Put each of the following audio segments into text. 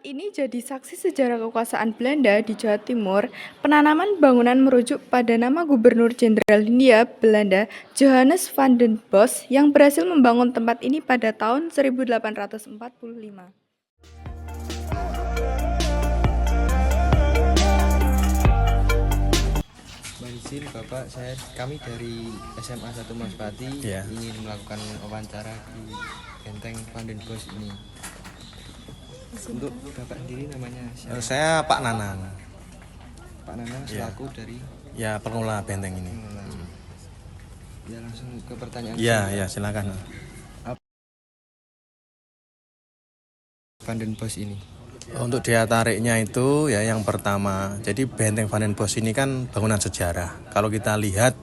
ini jadi saksi sejarah kekuasaan Belanda di Jawa Timur. Penanaman bangunan merujuk pada nama Gubernur Jenderal Hindia Belanda Johannes van den Bos yang berhasil membangun tempat ini pada tahun 1845. Izin Bapak, kami dari SMA 1 Maspati ingin melakukan wawancara di Benteng Van den Bosch ini. Untuk Bapak sendiri namanya siapa? Saya Pak Nanang. Pak Nanang selaku dari pengelola benteng ini. Ya langsung ke pertanyaan. Ya silakan. Van den Bosch ini. Untuk daya tariknya itu ya yang pertama, jadi benteng Van den Bosch ini kan bangunan sejarah. Kalau kita lihat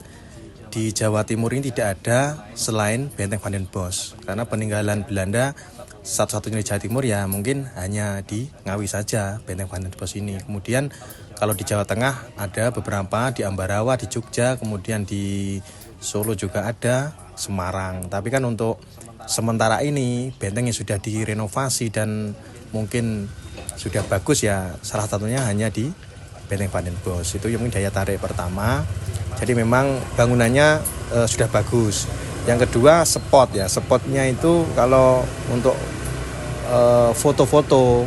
di Jawa Timur ini tidak ada selain benteng Van den Bosch, karena peninggalan Belanda satu-satunya di Jawa Timur ya mungkin hanya di Ngawi saja benteng Van den Bosch ini. Kemudian kalau di Jawa Tengah ada beberapa, di Ambarawa, di Jogja, kemudian di Solo juga ada, Semarang. Tapi kan untuk sementara ini benteng yang sudah direnovasi dan mungkin sudah bagus ya, salah satunya hanya di Benteng Van den Bosch. Itu yang daya tarik pertama. Jadi memang bangunannya sudah bagus. Yang kedua spotnya itu kalau untuk foto-foto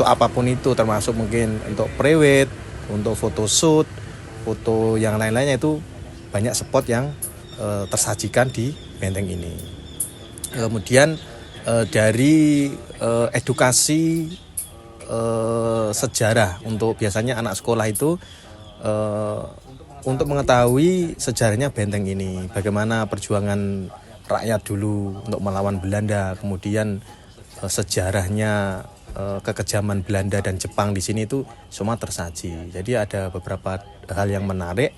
apapun itu, termasuk mungkin untuk prewed, untuk foto shoot, foto yang lain-lainnya, itu banyak spot yang tersajikan di benteng ini. Kemudian dari edukasi sejarah untuk biasanya anak sekolah itu untuk mengetahui sejarahnya benteng ini, bagaimana perjuangan rakyat dulu untuk melawan Belanda, kemudian sejarahnya kekejaman Belanda dan Jepang di sini itu semua tersaji. Jadi ada beberapa hal yang menarik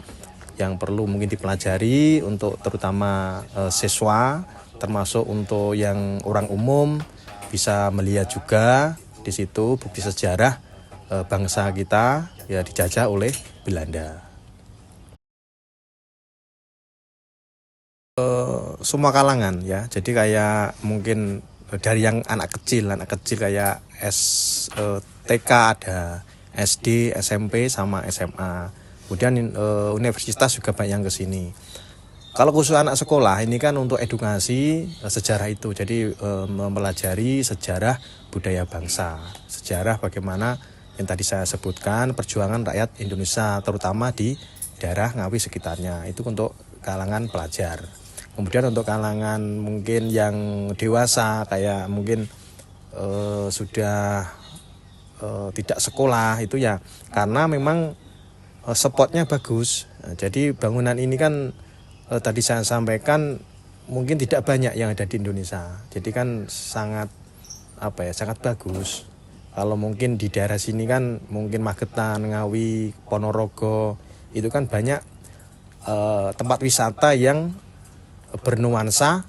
yang perlu mungkin dipelajari untuk terutama siswa, termasuk untuk yang orang umum bisa melihat juga di situ bukti sejarah bangsa kita ya dijajah oleh Belanda. Semua kalangan ya, jadi kayak mungkin dari yang anak kecil kayak TK ada, SD, SMP sama SMA. Kemudian universitas juga banyak yang kesini. Kalau khusus anak sekolah ini kan untuk edukasi sejarah itu, jadi mempelajari sejarah budaya bangsa, sejarah bagaimana yang tadi saya sebutkan perjuangan rakyat Indonesia terutama di daerah Ngawi sekitarnya, itu untuk kalangan pelajar. Kemudian untuk kalangan mungkin yang dewasa kayak mungkin sudah tidak sekolah itu ya, karena memang spotnya bagus. Jadi bangunan ini kan tadi saya sampaikan mungkin tidak banyak yang ada di Indonesia. Jadi kan sangat bagus. Kalau mungkin di daerah sini kan mungkin Magetan, Ngawi, Ponorogo itu kan banyak tempat wisata yang bernuansa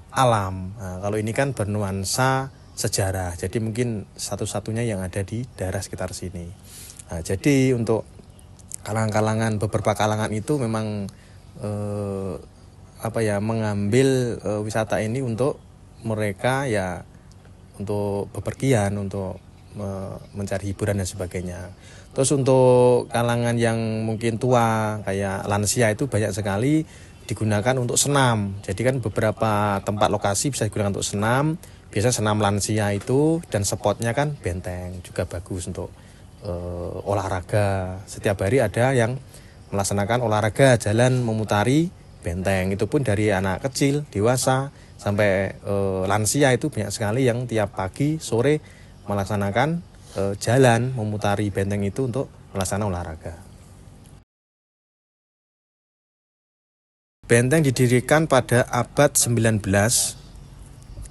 alam. Nah, kalau ini kan bernuansa sejarah. Jadi mungkin satu-satunya yang ada di daerah sekitar sini. Nah, jadi untuk beberapa kalangan itu memang mengambil wisata ini untuk mereka ya untuk bepergian, untuk mencari hiburan dan sebagainya. Terus untuk kalangan yang mungkin tua kayak lansia itu banyak sekali digunakan untuk senam. Jadi kan beberapa tempat lokasi bisa digunakan untuk senam. Biasa senam lansia itu, dan spotnya kan benteng juga bagus untuk olahraga. Setiap hari ada yang melaksanakan olahraga jalan memutari benteng, itu pun dari anak kecil, dewasa sampai lansia itu banyak sekali yang tiap pagi sore melaksanakan jalan memutari benteng itu untuk melaksanakan olahraga. Benteng didirikan pada abad 19,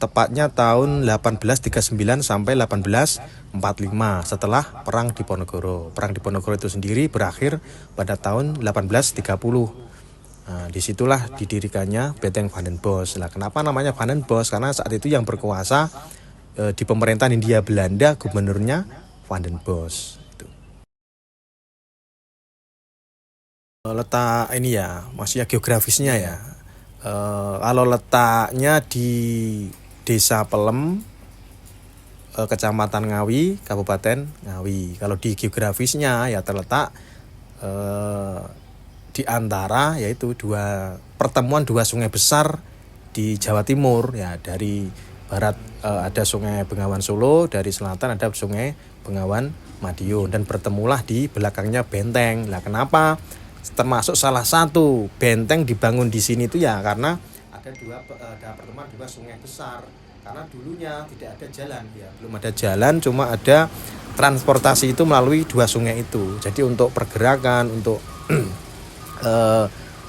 tepatnya tahun 1839 sampai 1845 setelah Perang Diponegoro. Perang Diponegoro itu sendiri berakhir pada tahun 1830. Nah, disitulah didirikannya Benteng Van den Bosch. Nah, kenapa namanya Van den Bosch? Karena saat itu yang berkuasa di pemerintahan Hindia Belanda gubernurnya Van den Bosch. Letak ini ya, maksudnya geografisnya ya. Kalau letaknya di Desa Pelem, Kecamatan Ngawi, Kabupaten Ngawi. Kalau di geografisnya ya terletak di antara yaitu pertemuan dua sungai besar di Jawa Timur ya. Dari barat ada Sungai Bengawan Solo, dari selatan ada Sungai Bengawan Madiun, dan bertemulah di belakangnya benteng. Lah kenapa termasuk salah satu benteng dibangun di sini itu ya karena ada pertemuan dua sungai besar. Karena dulunya tidak ada jalan ya, belum ada jalan, cuma ada transportasi itu melalui dua sungai itu. Jadi untuk pergerakan, untuk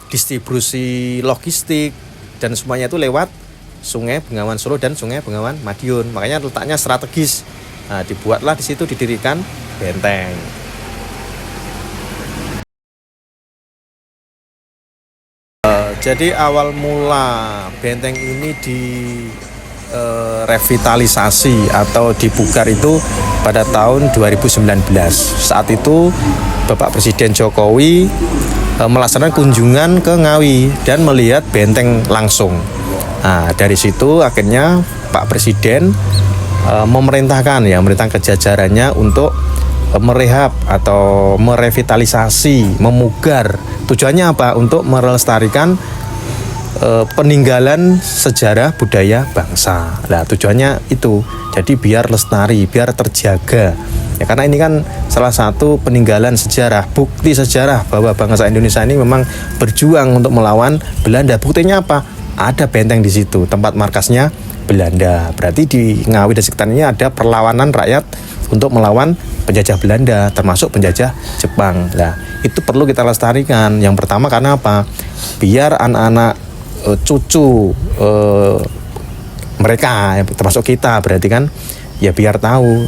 distribusi logistik dan semuanya itu lewat Sungai Bengawan Solo dan Sungai Bengawan Madiun. Makanya letaknya strategis. Nah, dibuatlah di situ, didirikan benteng. Jadi awal mula benteng ini revitalisasi atau dipugar itu pada tahun 2019. Saat itu Bapak Presiden Jokowi melaksanakan kunjungan ke Ngawi dan melihat benteng langsung. Nah, dari situ akhirnya Pak Presiden memerintahkan ke jajarannya untuk merehab atau merevitalisasi, memugar. Tujuannya apa? Untuk melestarikan peninggalan sejarah budaya bangsa. Nah, tujuannya itu. Jadi biar lestari, biar terjaga. Ya, karena ini kan salah satu peninggalan sejarah, bukti sejarah bahwa bangsa Indonesia ini memang berjuang untuk melawan Belanda. Buktinya apa? Ada benteng di situ, tempat markasnya Belanda. Berarti di Ngawi dan sekitarnya ada perlawanan rakyat untuk melawan penjajah Belanda, termasuk penjajah Jepang. Nah, itu perlu kita lestarikan. Yang pertama karena apa? Biar anak-anak cucu mereka, termasuk kita, berarti kan ya biar tahu,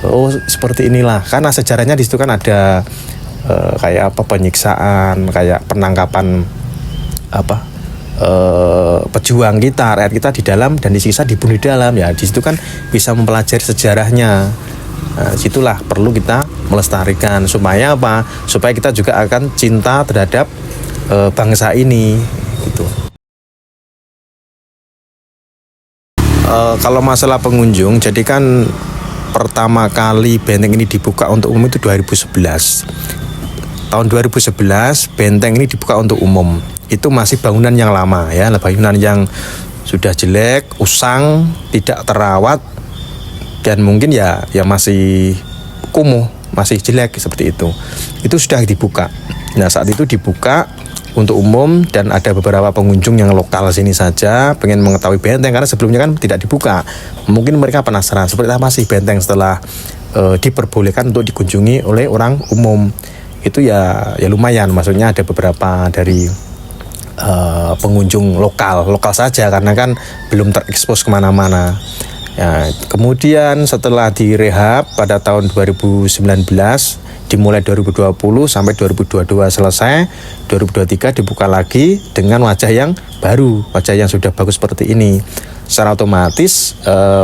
oh seperti inilah. Karena sejarahnya di situ kan ada kayak apa, penyiksaan, kayak penangkapan pejuang kita, rakyat kita di dalam dan disiksa, dibunuh di dalam. Ya di situ kan bisa mempelajari sejarahnya. Nah, situlah perlu kita melestarikan supaya apa? Supaya kita juga akan cinta terhadap bangsa ini gitu. Kalau masalah pengunjung, jadi kan pertama kali benteng ini dibuka untuk umum itu 2011. Tahun 2011 benteng ini dibuka untuk umum. Itu masih bangunan yang lama ya, bangunan yang sudah jelek, usang, tidak terawat, dan mungkin ya masih kumuh, masih jelek seperti itu. Itu sudah dibuka. Nah, saat itu dibuka untuk umum dan ada beberapa pengunjung yang lokal sini saja pengen mengetahui benteng karena sebelumnya kan tidak dibuka. Mungkin mereka penasaran seperti apa sih benteng setelah diperbolehkan untuk dikunjungi oleh orang umum. Itu ya lumayan, maksudnya ada beberapa dari pengunjung lokal saja karena kan belum terekspos kemana-mana. Ya, kemudian setelah direhab pada tahun 2019, dimulai 2020 sampai 2022 selesai, 2023 dibuka lagi dengan wajah yang baru, wajah yang sudah bagus seperti ini. Secara otomatis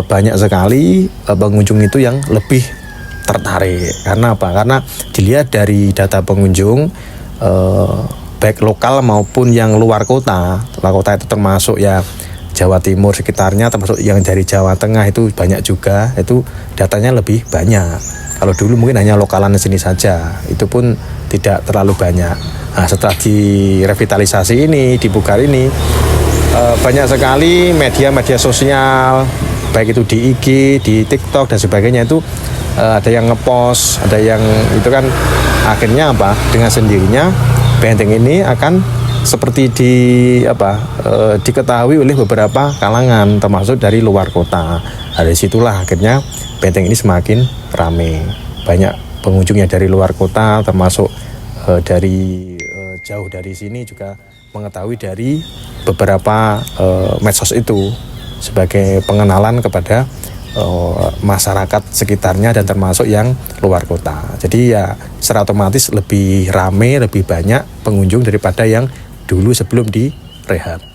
banyak sekali pengunjung itu yang lebih tertarik. Karena apa? Karena dilihat dari data pengunjung baik lokal maupun yang luar kota. Luar kota itu termasuk ya Jawa Timur sekitarnya, termasuk yang dari Jawa Tengah itu banyak juga. Itu datanya lebih banyak. Kalau dulu mungkin hanya lokalan sini saja, itu pun tidak terlalu banyak. Nah, setelah direvitalisasi ini, dibuka ini, banyak sekali media-media sosial, baik itu di IG, di TikTok dan sebagainya itu ada yang ngepost, ada yang itu kan akhirnya apa? Dengan sendirinya benteng ini akan seperti diketahui oleh beberapa kalangan, termasuk dari luar kota. Dari situlah akhirnya benteng ini semakin ramai. Banyak pengunjungnya dari luar kota, termasuk dari jauh dari sini juga mengetahui dari beberapa medsos itu sebagai pengenalan kepada masyarakat sekitarnya dan termasuk yang luar kota. Jadi ya secara otomatis lebih ramai, lebih banyak pengunjung daripada yang dulu sebelum direhab.